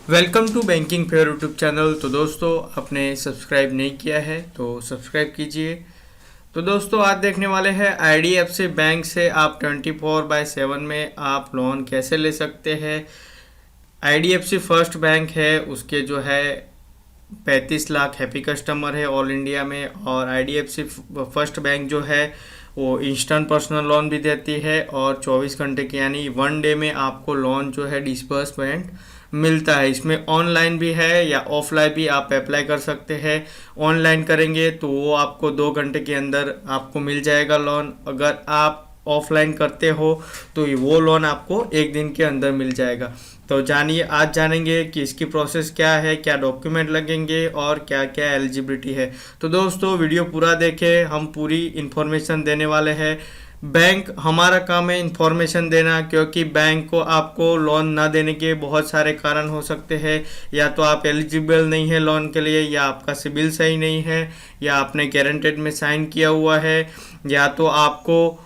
Welcome to banking fair YouTube channel. तो दोस्तों, आपने सब्सक्राइब नहीं किया है तो सब्सक्राइब कीजिए। तो दोस्तों, आज देखने वाले हैं आईडीएफसी बैंक से आप 24/7 में आप लोन कैसे ले सकते हैं। आईडीएफसी फर्स्ट बैंक है, उसके जो है 35 लाख हैप्पी कस्टमर है ऑल इंडिया में। और आईडीएफसी फर्स्ट बैंक जो है वो इंस्टेंट पर्सनल लोन भी देती है और 24 घंटे की यानी 1 डे में आपको लोन जो है डिस्बर्समेंट मिलता है। इसमें ऑनलाइन भी है या ऑफलाइन भी आप अप्लाई कर सकते हैं। ऑनलाइन करेंगे तो वो आपको 2 घंटे के अंदर आपको मिल जाएगा लोन। अगर आप ऑफलाइन करते हो तो वो लोन आपको 1 दिन के अंदर मिल जाएगा। तो जानिए, आज जानेंगे कि इसकी प्रोसेस क्या है, क्या डॉक्यूमेंट लगेंगे और क्या क्या एलिजिबिलिटी है। तो दोस्तों, वीडियो पूरा देखें, हम पूरी इन्फॉर्मेशन देने वाले हैं। बैंक हमारा काम है इन्फॉर्मेशन देना, क्योंकि बैंक को आपको लोन ना देने के बहुत सारे कारण हो सकते हैं। या तो आप एलिजिबल नहीं है लोन के लिए, या आपका सिबिल सही नहीं है, या आपने गारंटेड में साइन किया हुआ है, या तो आपको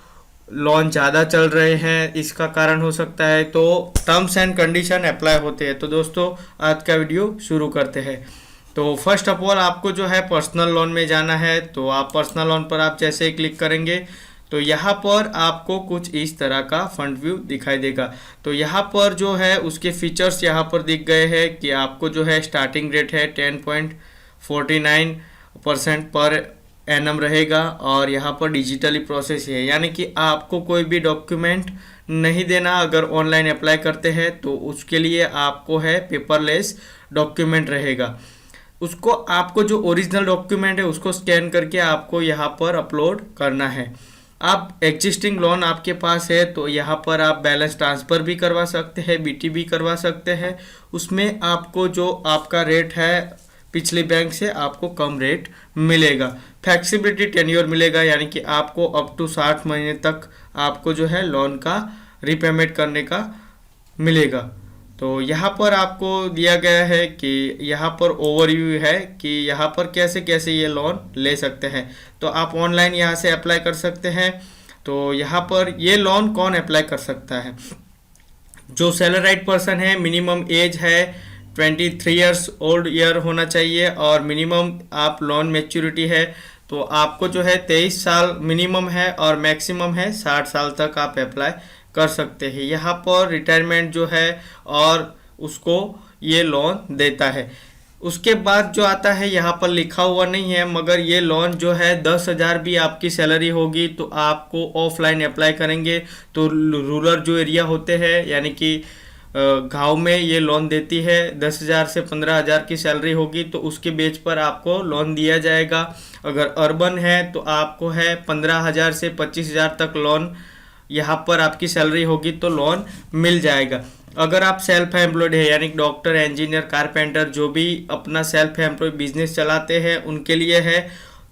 लोन ज़्यादा चल रहे हैं, इसका कारण हो सकता है। तो टर्म्स एंड कंडीशन अप्लाई होते हैं। तो दोस्तों, आज का वीडियो शुरू करते हैं। तो फर्स्ट ऑफ ऑल आपको जो है पर्सनल लोन में जाना है। तो आप पर्सनल लोन पर आप जैसे ही क्लिक करेंगे तो यहाँ पर आपको कुछ इस तरह का फंड व्यू दिखाई देगा। तो यहाँ पर जो है उसके फीचर्स यहाँ पर दिख गए हैं कि आपको जो है स्टार्टिंग रेट है 10.49% पर एनम रहेगा। और यहाँ पर डिजिटली प्रोसेस है, यानी कि आपको कोई भी डॉक्यूमेंट नहीं देना। अगर ऑनलाइन अप्लाई करते हैं तो उसके लिए आपको है पेपरलेस डॉक्यूमेंट रहेगा। उसको आपको जो ओरिजिनल डॉक्यूमेंट है उसको स्कैन करके आपको यहाँ पर अपलोड करना है। आप एग्जिस्टिंग लोन आपके पास है तो यहाँ पर आप बैलेंस ट्रांसफ़र भी करवा सकते हैं, बीटी भी करवा सकते हैं। उसमें आपको जो आपका रेट है पिछले बैंक से आपको कम रेट मिलेगा। फ्लेक्सिबिलिटी टेन्योर मिलेगा, यानी कि आपको अप टू 60 महीने तक आपको जो है लोन का रीपेमेंट करने का मिलेगा। तो यहाँ पर आपको दिया गया है कि यहाँ पर ओवरव्यू है कि यहाँ पर कैसे कैसे ये लोन ले सकते हैं। तो आप ऑनलाइन यहाँ से अप्लाई कर सकते हैं। तो यहाँ पर ये लोन कौन अप्लाई कर सकता है? जो सैलराइड पर्सन है, मिनिमम एज है 23 ईयर्स ओल्ड ईयर होना चाहिए और मिनिमम आप लोन मैच्योरिटी है तो आपको जो है 23 साल मिनिमम है और मैक्सिमम है 60 साल तक आप अप्लाई कर सकते हैं। यहाँ पर रिटायरमेंट जो है और उसको ये लोन देता है। उसके बाद जो आता है यहाँ पर लिखा हुआ नहीं है, मगर ये लोन जो है 10,000 भी आपकी सैलरी होगी तो आपको ऑफलाइन अप्लाई करेंगे तो रूरल जो एरिया होते हैं यानी कि गांव में ये लोन देती है। 10,000 से 15,000 की सैलरी होगी तो उसके बेच पर आपको लोन दिया जाएगा। अगर अर्बन है तो आपको है 15,000 से 25,000 तक लोन यहाँ पर आपकी सैलरी होगी तो लोन मिल जाएगा। अगर आप सेल्फ एम्प्लॉयड है यानी डॉक्टर, इंजीनियर, कारपेंटर जो भी अपना सेल्फ एम्प्लॉय बिजनेस चलाते हैं उनके लिए है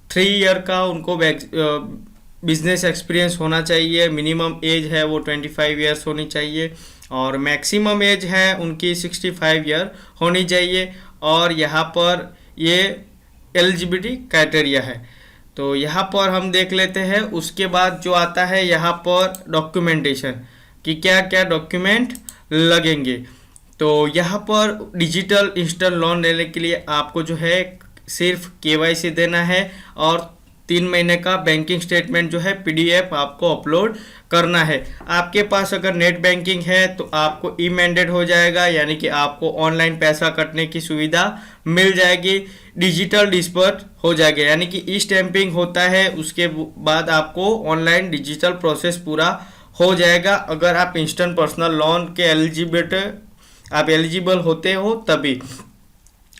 3 ईयर का उनको बिजनेस एक्सपीरियंस होना चाहिए। मिनिमम एज है वो 25 ईयर्स होनी चाहिए और मैक्सिमम एज है उनकी 65 ईयर होनी चाहिए। और यहाँ पर ये एलिजिबिलिटी क्राइटेरिया है। तो यहाँ पर हम देख लेते हैं। उसके बाद जो आता है यहाँ पर डॉक्यूमेंटेशन कि क्या क्या डॉक्यूमेंट लगेंगे। तो यहाँ पर डिजिटल इंस्टेंट लोन लेने के लिए आपको जो है सिर्फ केवाईसी देना है और 3 महीने का बैंकिंग स्टेटमेंट जो है पीडीएफ आपको अपलोड करना है। आपके पास अगर नेट बैंकिंग है तो आपको ई मैंडेट हो जाएगा, यानी कि आपको ऑनलाइन पैसा कटने की सुविधा मिल जाएगी। डिजिटल डिस्बर्स हो जाएगा, यानी कि ई स्टैंपिंग होता है, उसके बाद आपको ऑनलाइन डिजिटल प्रोसेस पूरा हो जाएगा। अगर आप इंस्टेंट पर्सनल लोन के एलिजिबल होते हो तभी।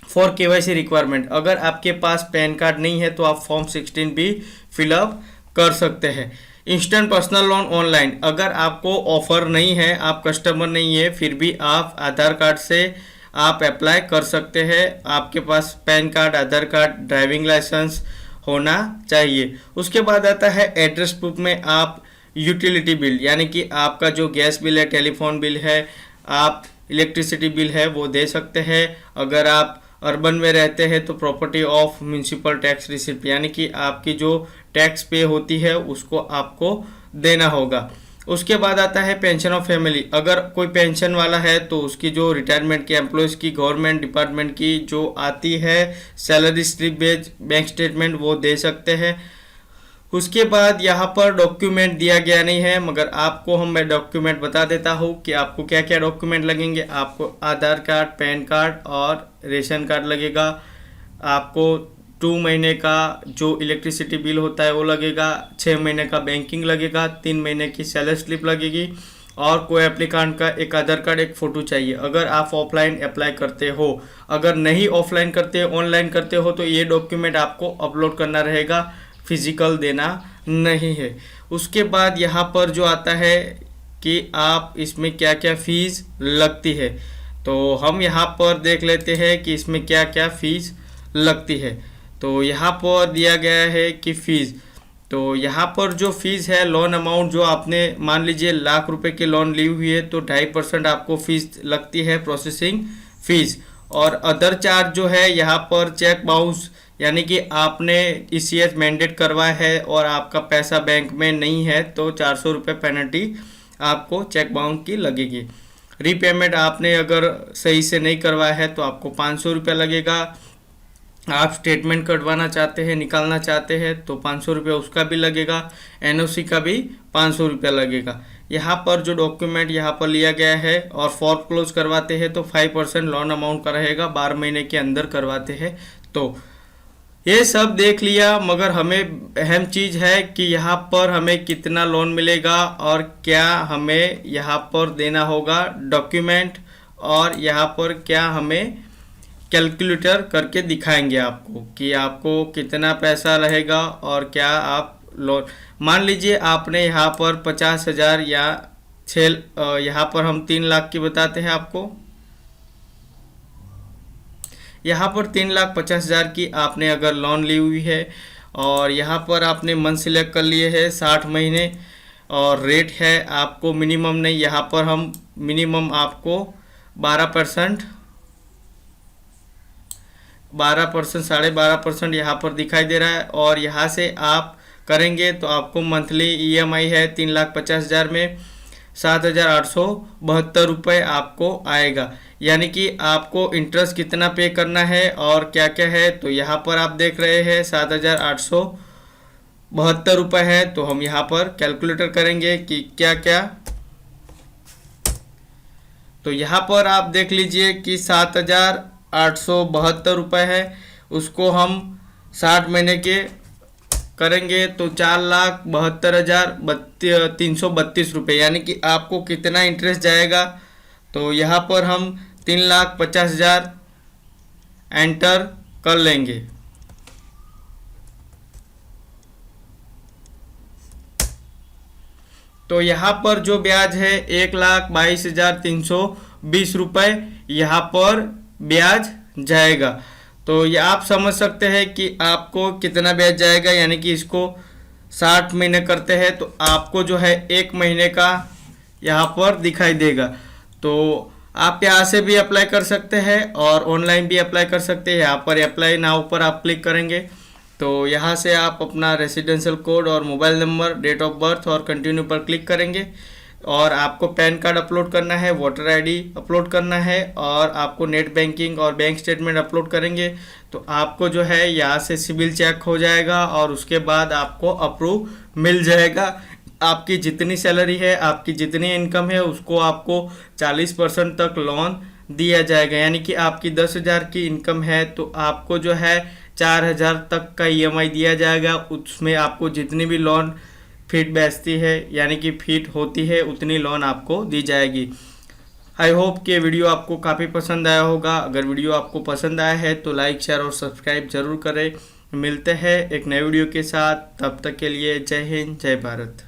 फॉर केवाईसी रिक्वायरमेंट, अगर आपके पास पैन कार्ड नहीं है तो आप फॉर्म 16 भी फिलअप कर सकते हैं। इंस्टेंट पर्सनल लोन ऑनलाइन, अगर आपको ऑफर नहीं है, आप कस्टमर नहीं है, फिर भी आप आधार कार्ड से आप अप्लाई कर सकते हैं। आपके पास पैन कार्ड, आधार कार्ड, ड्राइविंग लाइसेंस होना चाहिए। उसके बाद आता है एड्रेस प्रूफ में आप यूटिलिटी बिल यानी कि आपका जो गैस बिल है, टेलीफोन बिल है, आप इलेक्ट्रिसिटी बिल है वो दे सकते हैं। अगर आप अर्बन में रहते हैं तो property of municipal tax receipt यानी कि आपकी जो टैक्स पे होती है उसको आपको देना होगा। उसके बाद आता है पेंशन ऑफ फैमिली। अगर कोई पेंशन वाला है तो उसकी जो रिटायरमेंट की एम्प्लॉयज़ की गवर्नमेंट डिपार्टमेंट की जो आती है salary slip based bank statement वो दे सकते हैं। उसके बाद यहाँ पर डॉक्यूमेंट दिया गया नहीं है, मगर आपको मैं डॉक्यूमेंट बता देता हूँ कि आपको क्या क्या डॉक्यूमेंट लगेंगे। आपको आधार कार्ड, पैन कार्ड और रेशन कार्ड लगेगा। आपको 2 महीने का जो इलेक्ट्रिसिटी बिल होता है वो लगेगा, 6 महीने का बैंकिंग लगेगा, 3 महीने की सैलरी स्लिप लगेगी और कोई एप्लीकांट का एक आधार कार्ड, एक फ़ोटो चाहिए अगर आप ऑफलाइन अप्लाई करते हो। अगर नहीं ऑफलाइन करते, ऑनलाइन करते हो तो ये डॉक्यूमेंट आपको अपलोड करना रहेगा, फिजिकल देना नहीं है। उसके बाद यहाँ पर जो आता है कि आप इसमें क्या क्या फ़ीस लगती है, तो हम यहाँ पर देख लेते हैं कि इसमें क्या क्या फ़ीस लगती है। तो यहाँ पर दिया गया है कि फ़ीस, तो यहाँ पर जो फ़ीस है लोन अमाउंट जो आपने मान लीजिए ₹1,00,000 की लोन ली हुई है तो 2.5% आपको फ़ीस लगती है प्रोसेसिंग फ़ीस। और अदर चार्ज जो है यहाँ पर चेक बाउंस, यानी कि आपने ECS मैंडेट करवाया है और आपका पैसा बैंक में नहीं है तो ₹400 पेनल्टी आपको चेक बाउंस की लगेगी। रीपेमेंट आपने अगर सही से नहीं करवाया है तो आपको ₹500 लगेगा। आप स्टेटमेंट कटवाना चाहते हैं, निकालना चाहते हैं तो ₹500 उसका भी लगेगा। NOC का भी ₹500 लगेगा। यहाँ पर जो डॉक्यूमेंट यहाँ पर लिया गया है और फॉर्म क्लोज करवाते हैं तो 5% लोन अमाउंट का रहेगा, 12 महीने के अंदर करवाते हैं तो। ये सब देख लिया, मगर हमें अहम चीज़ है कि यहाँ पर हमें कितना लोन मिलेगा और क्या हमें यहाँ पर देना होगा डॉक्यूमेंट, और यहाँ पर क्या हमें कैलकुलेटर करके दिखाएंगे आपको कि आपको कितना पैसा रहेगा और क्या आप लोन। मान लीजिए आपने यहाँ पर 50,000 या यहाँ पर हम 3 लाख की बताते हैं आपको। यहाँ पर 3,50,000 की आपने अगर लोन ली हुई है और यहाँ पर आपने मंथ सिलेक्ट कर लिए है 60 महीने और रेट है आपको मिनिमम नहीं, यहाँ पर हम मिनिमम आपको 12%, 12.5% यहाँ पर दिखाई दे रहा है। और यहाँ से आप करेंगे तो आपको मंथली EMI है 3,50,000 में ₹7,872 आपको आएगा। यानी कि आपको इंटरेस्ट कितना पे करना है और क्या क्या है, तो यहाँ पर आप देख रहे हैं ₹7,872 है। तो हम यहाँ पर कैलकुलेटर करेंगे कि क्या क्या। तो यहाँ पर आप देख लीजिए कि ₹7,872 है, उसको हम 60 महीने के करेंगे तो ₹4,72,332, यानी कि आपको कितना इंटरेस्ट जाएगा। तो यहाँ पर हम 3,50,000 एंटर कर लेंगे। तो यहाँ पर जो ब्याज है ₹1,22,320 यहाँ पर ब्याज जाएगा। तो ये आप समझ सकते हैं कि आपको कितना ब्याज जाएगा, यानी कि इसको 60 महीने करते हैं तो आपको जो है 1 महीने का यहाँ पर दिखाई देगा। तो आप यहाँ से भी अप्लाई कर सकते हैं और ऑनलाइन भी अप्लाई कर सकते हैं। यहाँ पर अप्लाई नाउ पर आप क्लिक करेंगे तो यहाँ से आप अपना रेसिडेंशियल कोड और mobile number, date of birth और कंटिन्यू पर क्लिक करेंगे और आपको पैन कार्ड अपलोड करना है, वोटर ID अपलोड करना है और आपको नेट बैंकिंग और बैंक स्टेटमेंट अपलोड करेंगे तो आपको जो है यहाँ से सिविल चेक हो जाएगा और उसके बाद आपको अप्रूव मिल जाएगा। आपकी जितनी सैलरी है, आपकी जितनी इनकम है उसको आपको 40% तक लोन दिया जाएगा। यानी कि आपकी 10,000 की इनकम है तो आपको जो है 4,000 तक का EMI दिया जाएगा। उसमें आपको जितनी भी लोन फिट बैठती है, यानी कि फिट होती है, उतनी लोन आपको दी जाएगी। आई होप कि वीडियो आपको काफ़ी पसंद आया होगा। अगर वीडियो आपको पसंद आया है तो लाइक, शेयर और सब्सक्राइब जरूर करें। मिलते हैं एक नए वीडियो के साथ, तब तक के लिए जय हिंद, जय भारत।